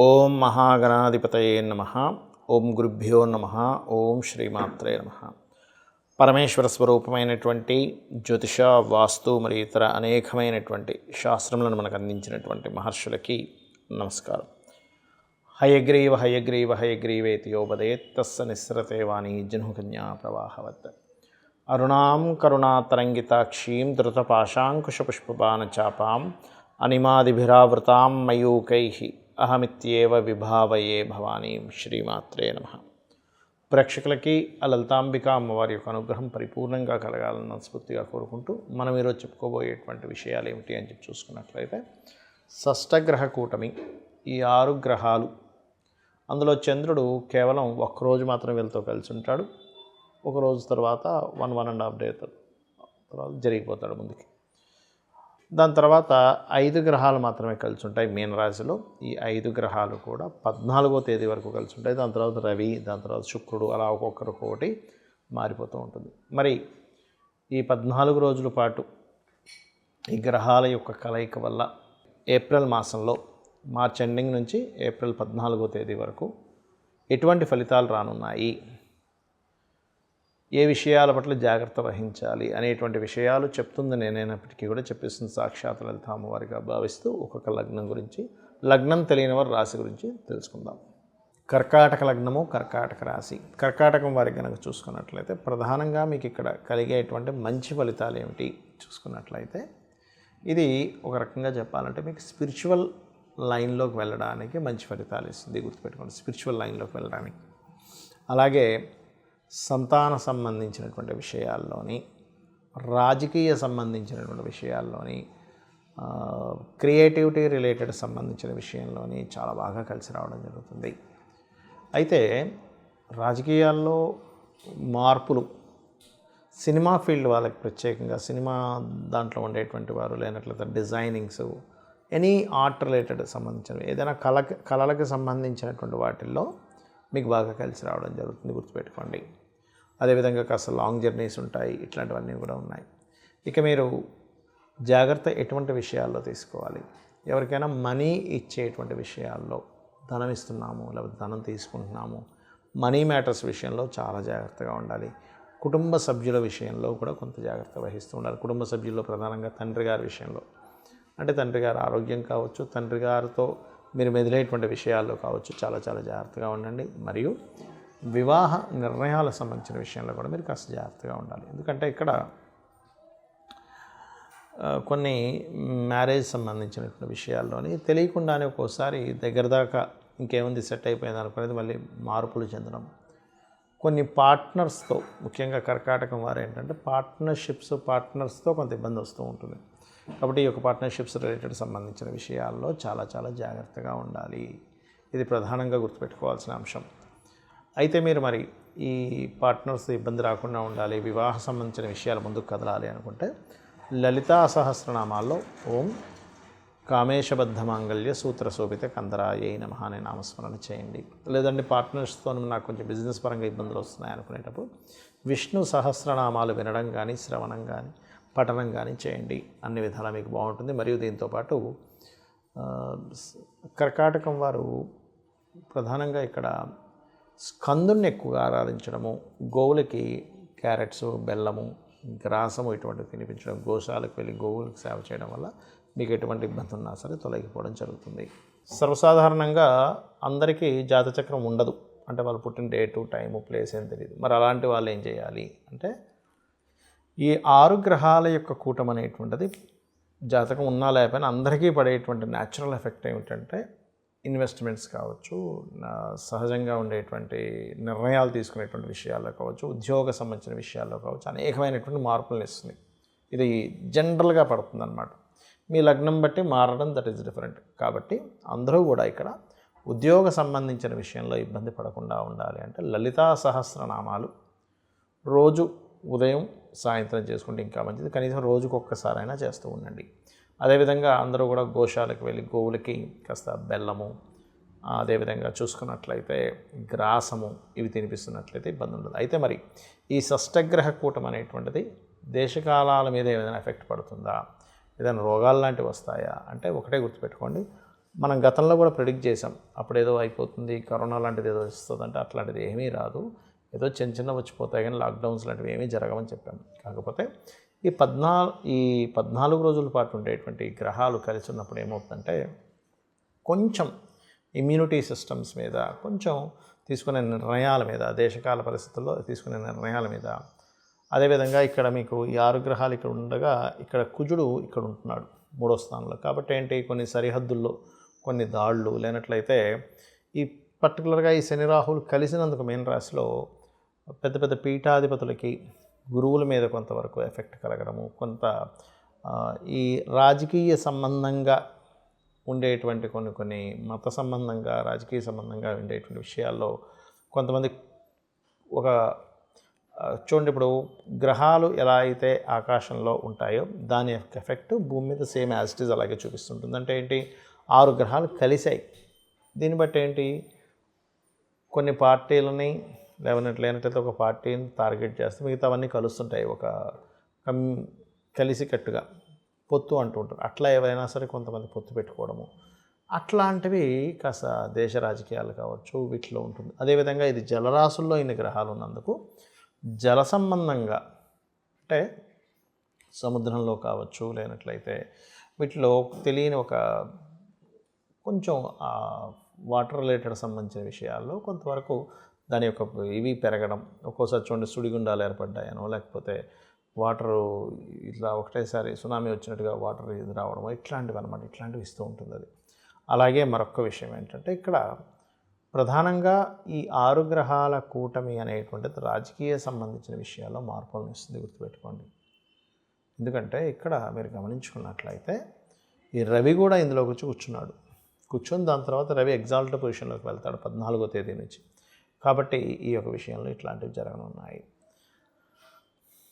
ఓం మహాగణాధిపతయే నమః. ఓం గురుభ్యో నమః. ఓం శ్రీమాత్రే నమః. పరమేశ్వర స్వరూపమైనటువంటి జ్యోతిష, వాస్తు మరియు ఇతర అనేకమైనటువంటి శాస్త్రములను మనకు అందించినటువంటి మహర్షులకి నమస్కారం. హయగ్రీవ హయగ్రీవ హయగ్రీవేతి యోపదేత్ తస్స నిస్సరతే వాణి జహ్నుకన్యా ప్రవాహవత్. అరుణాం కరుణాతరంగితాక్షీం ధృతపాశాంకుశపుష్పబాణచాపాం అనిమాదిభిరావృతాం మయూకైః అహమిత్యేవ విభావయే భవానీం. శ్రీమాత్రే నమః. ప్రేక్షకులకి ఆ లలితాంబిక అమ్మవారి యొక్క అనుగ్రహం పరిపూర్ణంగా కలగాలని మనస్ఫూర్తిగా కోరుకుంటూ మనం ఈరోజు చెప్పుకోబోయేటువంటి విషయాలు ఏమిటి అని చెప్పి చూసుకున్నట్లయితే, షష్టగ్రహ కూటమి, ఈ 6 గ్రహాలు, అందులో చంద్రుడు కేవలం ఒక్కరోజు మాత్రం వీళ్ళతో కలిసి ఉంటాడు. ఒక రోజు తర్వాత 1.5 డే తర్వాత జరిగిపోతాడు ముందుకి. దాని తర్వాత 5 గ్రహాలు మాత్రమే కలిసి ఉంటాయి మీనరాశిలో. ఈ 5 గ్రహాలు కూడా 14వ తేదీ వరకు కలిసి ఉంటాయి. దాని తర్వాత రవి, దాని తర్వాత శుక్రుడు, అలా ఒక్కొక్కటి మారిపోతూ ఉంటుంది. మరి ఈ 14 రోజుల పాటు ఈ గ్రహాల యొక్క కలయిక వల్ల ఏప్రిల్ మాసంలో, మార్చ్ ఎండింగ్ నుంచి ఏప్రిల్ 14వ తేదీ వరకు ఎటువంటి ఫలితాలు రానున్నాయి, ఏ విషయాల పట్ల జాగ్రత్త వహించాలి అనేటువంటి విషయాలు చెప్తుంది నేనైనప్పటికీ కూడా చెప్పేస్తుంది సాక్షాత్ లలిత అమ్మవారిగా భావిస్తూ ఒక్కొక్క లగ్నం గురించి, లగ్నం తెలియని వారి రాశి గురించి తెలుసుకుందాం. కర్కాటక లగ్నము, కర్కాటక రాశి. కర్కాటకం వారికి కనుక చూసుకున్నట్లయితే ప్రధానంగా మీకు ఇక్కడ కలిగేటువంటి మంచి ఫలితాలు ఏమిటి చూసుకున్నట్లయితే, ఇది ఒక రకంగా చెప్పాలంటే మీకు స్పిరిచువల్ లైన్లోకి వెళ్ళడానికి మంచి ఫలితాలు ఇస్తుంది. గుర్తుపెట్టుకోండి, స్పిరిచువల్ లైన్లోకి వెళ్ళడానికి. అలాగే సంతాన సంబంధించినటువంటి విషయాల్లోని, రాజకీయ సంబంధించినటువంటి విషయాల్లోని, క్రియేటివిటీ రిలేటెడ్ సంబంధించిన విషయంలోని చాలా బాగా కలిసి రావడం జరుగుతుంది. అయితే రాజకీయాల్లో మార్పులు, సినిమా ఫీల్డ్ వాళ్ళకి ప్రత్యేకంగా, సినిమా దాంట్లో ఉండేటువంటి వారు, లేనట్లయితే డిజైనింగ్స్, ఎనీ ఆర్ట్ రిలేటెడ్ సంబంధించినవి, ఏదైనా కళలకు సంబంధించినటువంటి వాటిల్లో మీకు బాగా కలిసి రావడం జరుగుతుంది. గుర్తుపెట్టుకోండి. అదేవిధంగా కాస్త లాంగ్ జర్నీస్ ఉంటాయి, ఇట్లాంటివన్నీ కూడా ఉన్నాయి. ఇక మీరు జాగ్రత్త ఎటువంటి విషయాల్లో తీసుకోవాలి, ఎవరికైనా మనీ ఇచ్చేటువంటి విషయాల్లో, ధనం ఇస్తున్నాము లేకపోతే ధనం తీసుకుంటున్నాము, మనీ మ్యాటర్స్ విషయంలో చాలా జాగ్రత్తగా ఉండాలి. కుటుంబ సభ్యుల విషయంలో కూడా కొంత జాగ్రత్త వహిస్తూ ఉండాలి. కుటుంబ సభ్యుల్లో ప్రధానంగా తండ్రి గారి విషయంలో, అంటే తండ్రి గారి ఆరోగ్యం కావచ్చు, తండ్రి గారితో మీరు మెదిలేటువంటి విషయాల్లో కావచ్చు, చాలా చాలా జాగ్రత్తగా ఉండండి. మరియు వివాహ నిర్ణయాలకు సంబంధించిన విషయంలో కూడా మీరు కాస్త జాగ్రత్తగా ఉండాలి. ఎందుకంటే ఇక్కడ కొన్ని మ్యారేజ్ సంబంధించినటువంటి విషయాల్లోని తెలియకుండానే ఒక్కోసారి దగ్గర దాకా ఇంకేముంది సెట్ అయిపోయింది అనుకునేది మళ్ళీ మార్పులు చెందడం, కొన్ని పార్ట్నర్స్తో, ముఖ్యంగా కర్కాటకం వారు ఏంటంటే పార్ట్నర్స్తో కొంత ఇబ్బంది వస్తూ ఉంటుంది. కాబట్టి ఈ యొక్క పార్ట్నర్షిప్స్ రిలేటెడ్ సంబంధించిన విషయాల్లో చాలా చాలా జాగ్రత్తగా ఉండాలి. ఇది ప్రధానంగా గుర్తుపెట్టుకోవాల్సిన అంశం. అయితే మీరు మరి ఈ పార్ట్నర్స్ ఇబ్బంది రాకుండా ఉండాలి, వివాహ సంబంధించిన విషయాలు ముందుకు కదలాలి అనుకుంటే లలితా సహస్రనామాల్లో ఓం కామేశబద్ధ మాంగళ్య సూత్ర శోభిత కందరాయై నమః అనే నామస్మరణ చేయండి. లేదంటే పార్ట్నర్స్తో నాకు కొంచెం బిజినెస్ పరంగా ఇబ్బందులు వస్తున్నాయి అనుకునేటప్పుడు విష్ణు సహస్రనామాలు వినడం కానీ, శ్రవణం కానీ, పఠనం కానీ చేయండి. అన్ని విధాలా మీకు బాగుంటుంది. మరియు దీంతోపాటు కర్కాటకం వారు ప్రధానంగా ఇక్కడ స్కందుని ఎక్కువగా ఆరాధించడము, గోవులకి క్యారెట్స్, బెల్లము, గ్రాసము ఇటువంటివి తినిపించడం, గోశాలకు వెళ్ళి గోవులకు సేవ చేయడం వల్ల మీకు ఎటువంటి ఇబ్బంది ఉన్నా సరే తొలగిపోవడం జరుగుతుంది. సర్వసాధారణంగా అందరికీ జాతచక్రం ఉండదు, అంటే వాళ్ళు పుట్టిన డేటు, టైము, ప్లేస్ ఏం తెలియదు. మరి అలాంటి వాళ్ళు ఏం చేయాలి అంటే, ఈ 6 గ్రహాల యొక్క కూటమి అనేటువంటిది జాతకం ఉన్నా లేకపోయినా అందరికీ పడేటువంటి న్యాచురల్ ఎఫెక్ట్ ఏమిటంటే, ఇన్వెస్ట్మెంట్స్ కావచ్చు, సహజంగా ఉండేటువంటి నిర్ణయాలు తీసుకునేటువంటి విషయాల్లో కావచ్చు, ఉద్యోగ సంబంధించిన విషయాల్లో కావచ్చు, అనేకమైనటువంటి మార్పులను ఇస్తుంది. ఇది జనరల్గా పడుతుందన్నమాట. మీ లగ్నం బట్టి మారడం, దట్ ఈస్ డిఫరెంట్. కాబట్టి అందరూ కూడా ఇక్కడ ఉద్యోగ సంబంధించిన విషయంలో ఇబ్బంది పడకుండా ఉండాలి అంటే లలితా సహస్రనామాలు రోజు ఉదయం సాయంత్రం చేసుకుంటే ఇంకా మంచిది. కనీసం రోజుకు ఒక్కసారైనా చేస్తూ ఉండండి. అదేవిధంగా అందరూ కూడా గోశాలకు వెళ్ళి గోవులకి కాస్త బెల్లము, అదేవిధంగా చూసుకున్నట్లయితే గ్రాసము ఇవి తినిపిస్తున్నట్లయితే ఇబ్బంది ఉండదు. అయితే మరి ఈ షష్టగ్రహ కూటమి అనేటువంటిది దేశకాలాల మీద ఏదైనా ఎఫెక్ట్ పడుతుందా, ఏదైనా రోగాలు లాంటివి వస్తాయా అంటే ఒకటే గుర్తుపెట్టుకోండి, మనం గతంలో కూడా ప్రిడిక్ట్ చేసాం, అప్పుడేదో అయిపోతుంది, కరోనా లాంటిది ఏదో వస్తుందంటే అట్లాంటిది ఏమీ రాదు, ఏదో చిన్న చిన్న వచ్చిపోతాయి కానీ లాక్డౌన్స్ లాంటివి ఏమీ జరగమని చెప్పాము. కాకపోతే ఈ 14 రోజుల పాటు ఉండేటువంటి గ్రహాలు కలిసి ఉన్నప్పుడు ఏమవుతుందంటే కొంచెం ఇమ్యూనిటీ సిస్టమ్స్ మీద, కొంచెం తీసుకునే నిర్ణయాల మీద, దేశకాల పరిస్థితుల్లో తీసుకునే నిర్ణయాల మీద, అదేవిధంగా ఇక్కడ మీకు ఈ 6 గ్రహాలు ఇక్కడ ఉండగా ఇక్కడ కుజుడు ఇక్కడ ఉంటున్నాడు 3వ స్థానంలో. కాబట్టి ఏంటి, కొన్ని సరిహద్దుల్లో కొన్ని దాళ్ళు లేనట్లయితే ఈ పర్టికులర్గా ఈ శని రాహువులు కలిసినందుకు మీన రాశిలో పెద్ద పెద్ద పీఠాధిపతులకి, గురువుల మీద కొంతవరకు ఎఫెక్ట్ కలగడము, కొంత ఈ రాజకీయ సంబంధంగా ఉండేటువంటి కొన్ని మత సంబంధంగా, రాజకీయ సంబంధంగా ఉండేటువంటి విషయాల్లో కొంతమంది ఒక చూడండి, ఇప్పుడు గ్రహాలు ఎలా అయితే ఆకాశంలో ఉంటాయో దాని యొక్క ఎఫెక్ట్ భూమి మీద సేమ్ యాజ్ ఇట్ ఈజ్ అలాగే చూపిస్తుంటుంది. అంటే ఏంటి, 6 గ్రహాలు కలిసాయి. దీన్ని బట్టి ఏంటి, కొన్ని పార్టీలని లేనట్లయితే ఒక పార్టీని టార్గెట్ చేస్తే మిగతావన్నీ కలుస్తుంటాయి, ఒక కలిసికట్టుగా పొత్తు అంటూ ఉంటారు. అట్లా ఎవరైనా సరే కొంతమంది పొత్తు పెట్టుకోవడము అట్లాంటివి కాస్త దేశ రాజకీయాలు కావచ్చు వీటిలో ఉంటుంది. అదేవిధంగా ఇది జలరాశుల్లో ఇన్ని గ్రహాలు ఉన్నందుకు జల సంబంధంగా, అంటే సముద్రంలో కావచ్చు లేనట్లయితే వీటిలో తెలియని ఒక కొంచెం వాటర్ రిలేటెడ్ సంబంధించిన విషయాల్లో కొంతవరకు దాని యొక్క ఇవి పెరగడం, ఒక్కోసారి చూడండి సుడిగుండాలు ఏర్పడ్డాయనో, లేకపోతే వాటరు ఇట్లా ఒకటేసారి సునామీ వచ్చినట్టుగా వాటర్ ఇది రావడం, ఇట్లాంటివి అనమాట, ఇట్లాంటివి ఇస్తూ ఉంటుంది అది. అలాగే మరొక విషయం ఏంటంటే ఇక్కడ ప్రధానంగా ఈ 6 గ్రహాల కూటమి అనేటువంటిది రాజకీయ సంబంధించిన విషయాల్లో మార్పులను ఇస్తుంది, గుర్తుపెట్టుకోండి. ఎందుకంటే ఇక్కడ మీరు గమనించుకున్నట్లయితే ఈ రవి కూడా ఇందులోకి వచ్చి కూర్చొని దాని తర్వాత రవి ఎగ్జాల్ట్ పొజిషన్లోకి వెళ్తాడు 14వ తేదీ నుంచి. కాబట్టి ఈ యొక్క విషయంలో ఇట్లాంటివి జరగనున్నాయి.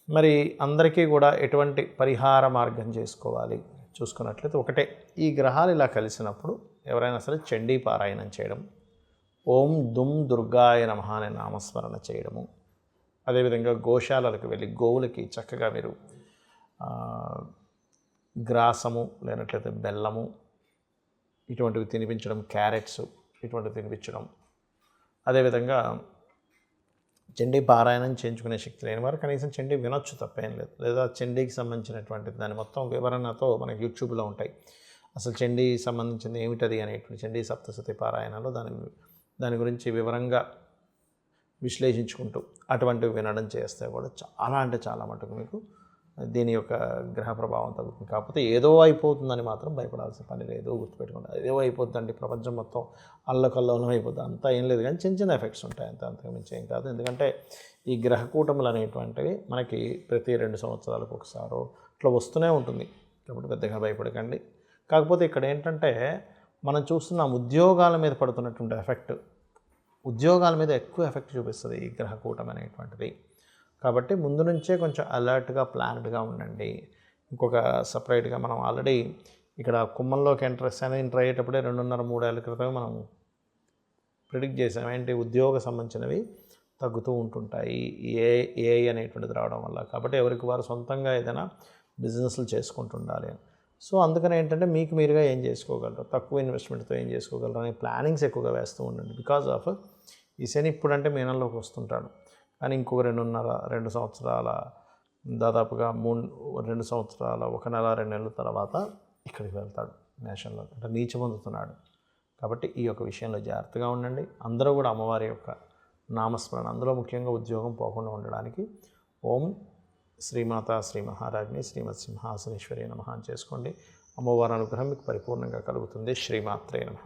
మరి అందరికీ కూడా ఎటువంటి పరిహార మార్గం చేసుకోవాలి చూసుకున్నట్లయితే ఒకటే, ఈ గ్రహాలు ఇలా కలిసినప్పుడు ఎవరైనా సరే చండీ పారాయణం చేయడం, ఓం దుమ్ దుర్గాయ నమః అనే నామస్మరణ చేయడము, అదేవిధంగా గోశాలలకు వెళ్ళి గోవులకి చక్కగా మీరు గ్రాసము లేనట్లయితే బెల్లము ఇటువంటివి తినిపించడం, క్యారెట్స్ ఇటువంటివి తినిపించడం, అదేవిధంగా చండీ పారాయణం చేయించుకునే శక్తి లేని వారు కనీసం చండీ వినొచ్చు, తప్పేం లేదు. లేదా చండీకి సంబంధించినటువంటి దాని మొత్తం వివరణతో మనకి యూట్యూబ్లో ఉంటాయి. అసలు చండీ సంబంధించింది ఏమిటది అనేటువంటి చండీ సప్తశతి పారాయణలో దాని గురించి వివరంగా విశ్లేషించుకుంటూ అటువంటివి వినడం చేస్తే కూడా చాలా అంటే చాలా మటుకు మీకు దీని యొక్క గ్రహ ప్రభావం తగ్గుతుంది. కాకపోతే ఏదో అయిపోతుందని మాత్రం భయపడాల్సిన పని లేదు, గుర్తుపెట్టుకోండి. ఏదో అయిపోతుందండి, ప్రపంచం మొత్తం అల్లకల్లోలం అయిపోతుంది అంతా ఏం లేదు, కానీ చిన్న చిన్న ఎఫెక్ట్స్ ఉంటాయి, అంతకు మించి ఏం కాదు. ఎందుకంటే ఈ గ్రహ కూటములు అనేటువంటివి మనకి ప్రతి 2 సంవత్సరాలకు ఒకసారో ఇట్లా వస్తూనే ఉంటుంది. కాబట్టి పెద్దగా భయపడకండి. కాకపోతే ఇక్కడ ఏంటంటే మనం చూస్తున్నాం ఉద్యోగాల మీద పడుతున్నటువంటి ఎఫెక్ట్, ఉద్యోగాల మీద ఎక్కువ ఎఫెక్ట్ చూపిస్తుంది ఈ గ్రహ కూటమి అనేటువంటిది. కాబట్టి ముందు నుంచే కొంచెం అలర్ట్గా ప్లాన్డ్గా ఉండండి. ఇంకొక సపరేట్గా మనం ఆల్రెడీ ఇక్కడ కుంభంలోకి ఎంటర్ అయ్యేటప్పుడే 2.5-3 ఏళ్ళ క్రితమే మనం ప్రిడిక్ట్ చేసాం, ఏంటి ఉద్యోగ సంబంధించినవి తగ్గుతూ ఉంటుంటాయి ఏఐ అనేటువంటిది రావడం వల్ల. కాబట్టి ఎవరికి వారు సొంతంగా ఏదైనా బిజినెస్లు చేసుకుంటుండాలి. సో అందుకని ఏంటంటే మీకు మీరుగా ఏం చేసుకోగలరు, తక్కువ ఇన్వెస్ట్మెంట్తో ఏం చేసుకోగలరు అనే ప్లానింగ్స్ ఎక్కువగా వేస్తూ ఉండండి. బికాజ్ ఆఫ్ ఈ శని ఇప్పుడంటే మీనంలోకి వస్తుంటాడు, కానీ ఇంకొక 2 సంవత్సరాల దాదాపుగా 2 సంవత్సరాల 1 నెల 2 నెలల తర్వాత ఇక్కడికి వెళ్తాడు మేషంలో, అంటే నీచ పొందుతున్నాడు. కాబట్టి ఈ యొక్క విషయంలో జాగ్రత్తగా ఉండండి. అందరూ కూడా అమ్మవారి యొక్క నామస్మరణ, అందులో ముఖ్యంగా ఉద్యోగం పోకుండా ఉండడానికి ఓం శ్రీమాత శ్రీ మహారాజ్ని శ్రీమత్ సింహాసనేశ్వరి నమః అని చేసుకోండి. అమ్మవారి అనుగ్రహం మీకు పరిపూర్ణంగా కలుగుతుంది. శ్రీమాత్రే నమః.